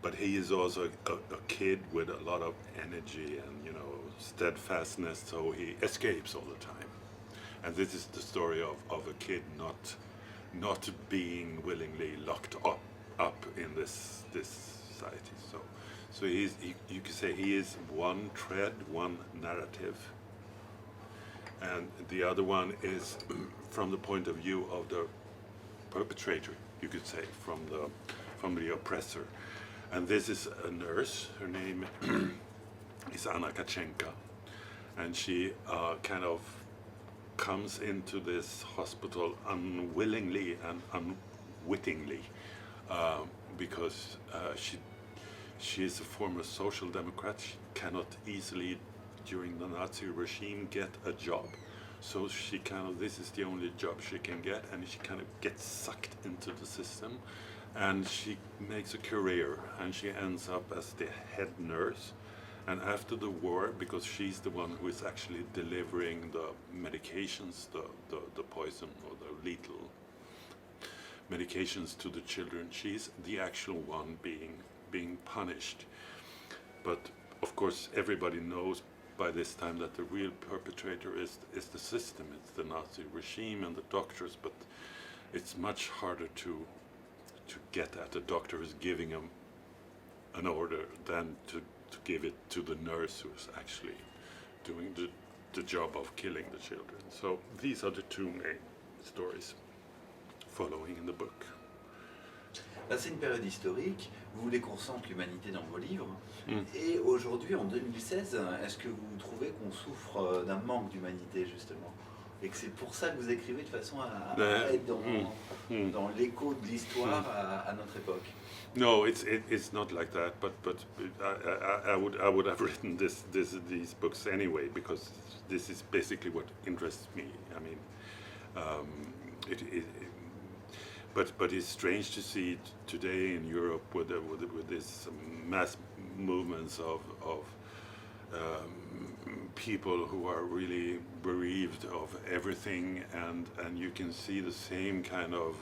but he is also a kid with a lot of energy and steadfastness. So he escapes all the time, and this is the story of a kid not being willingly locked up in this society. So you could say he is one thread, one narrative, and the other one is from the point of view of the perpetrator, you could say, from the oppressor. And this is a nurse. Her name is Anna Kachenka, and she kind of comes into this hospital unwillingly and unwittingly, because she is a former social democrat. She cannot easily, during the Nazi regime, get a job. So she this is the only job she can get, and she kind of gets sucked into the system, and she makes a career, and she ends up as the head nurse. And after the war, because she's the one who is actually delivering the medications, the poison or the lethal medications to the children, she's the actual one being punished. But of course, everybody knows by this time that the real perpetrator is the system. It's the Nazi regime and the doctors, but it's much harder to get at. The doctor is giving him an order than to give it to the nurse who is actually doing the job of killing the children. So these are the two main stories following in the book. Là, c'est une période historique, vous voulez qu'on sente l'humanité dans vos livres, et aujourd'hui, en 2016, est-ce que vous trouvez qu'on souffre d'un manque d'humanité, justement, et que c'est pour ça que vous écrivez de façon à être dans l'écho de l'histoire à notre époque? No, it's not like that. But I would have written these books anyway, because this is basically what interests me. I mean, but it's strange to see today in Europe with this mass movements of people who are really bereaved of everything, and you can see the same kind of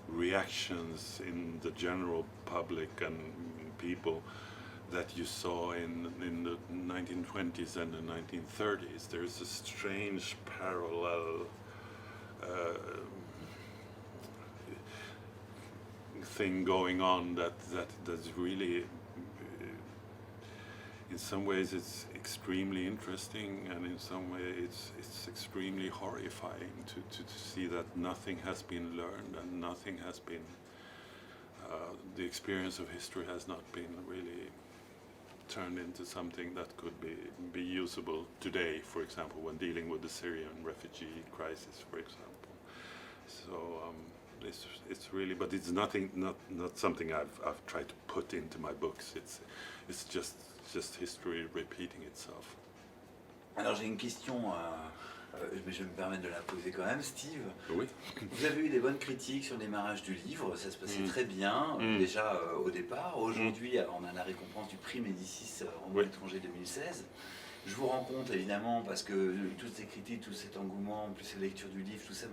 reactions in the general public and people that you saw in the 1920s and the 1930s. There's a strange parallel thing going on that's really, in some ways it's extremely interesting, and in some way it's extremely horrifying to see that nothing has been learned and nothing has been, the experience of history has not been really turned into something that could be usable today, for example, when dealing with the Syrian refugee crisis, for example. So it's really, but it's not something I've tried to put into my books. It's just history repeating itself. Alors j'ai une question, mais je vais me permettre de la poser quand même, Steve. Oui. Vous avez eu des bonnes critiques sur le démarrage du livre, ça se passait très bien, déjà au départ. Aujourd'hui, alors, on a la récompense du prix Médicis roman étranger 2016. Je vous rencontre évidemment parce que toutes ces critiques, tout cet engouement, en plus la lecture du livre, tout ça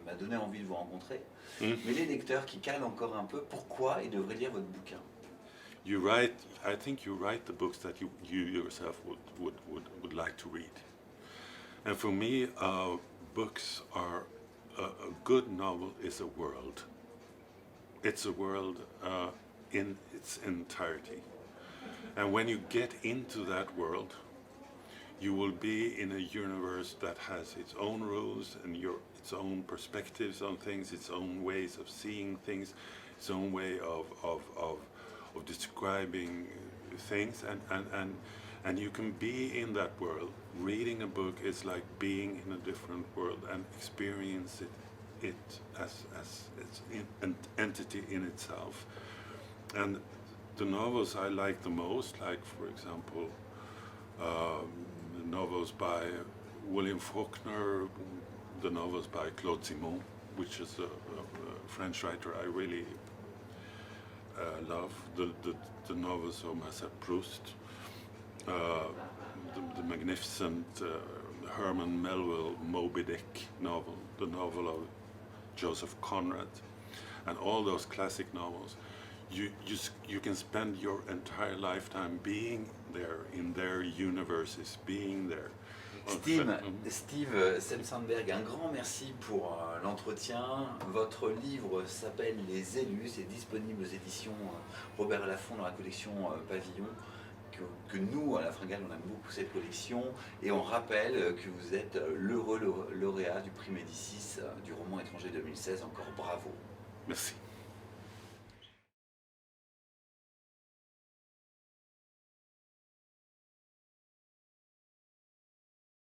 m'a donné envie de vous rencontrer. Mais les lecteurs qui calent encore un peu, pourquoi ils devraient lire votre bouquin? I think you write the books that you yourself would like to read. And for me, books are, a good novel is a world. It's a world in its entirety. And when you get into that world, you will be in a universe that has its own rules and its own perspectives on things, its own ways of seeing things, its own way of describing things, and you can be in that world. Reading a book is like being in a different world and experience it as an entity in itself. And the novels I like the most, like for example, novels by William Faulkner, the novels by Claude Simon, which is a French writer I really love, the novels of Marcel Proust, the magnificent Herman Melville Moby Dick novel, the novel of Joseph Conrad. and all those classic novels, you can spend your entire lifetime being there in their universes, being there. Steve Sem Sandberg, un grand merci pour l'entretien. Votre livre s'appelle Les élus, c'est disponible aux éditions Robert Laffont dans la collection Pavillon. Que nous, à la Fringale, on aime beaucoup cette collection. Et on rappelle que vous êtes l'heureux lauréat du prix Médicis du roman étranger 2016. Encore bravo. Merci.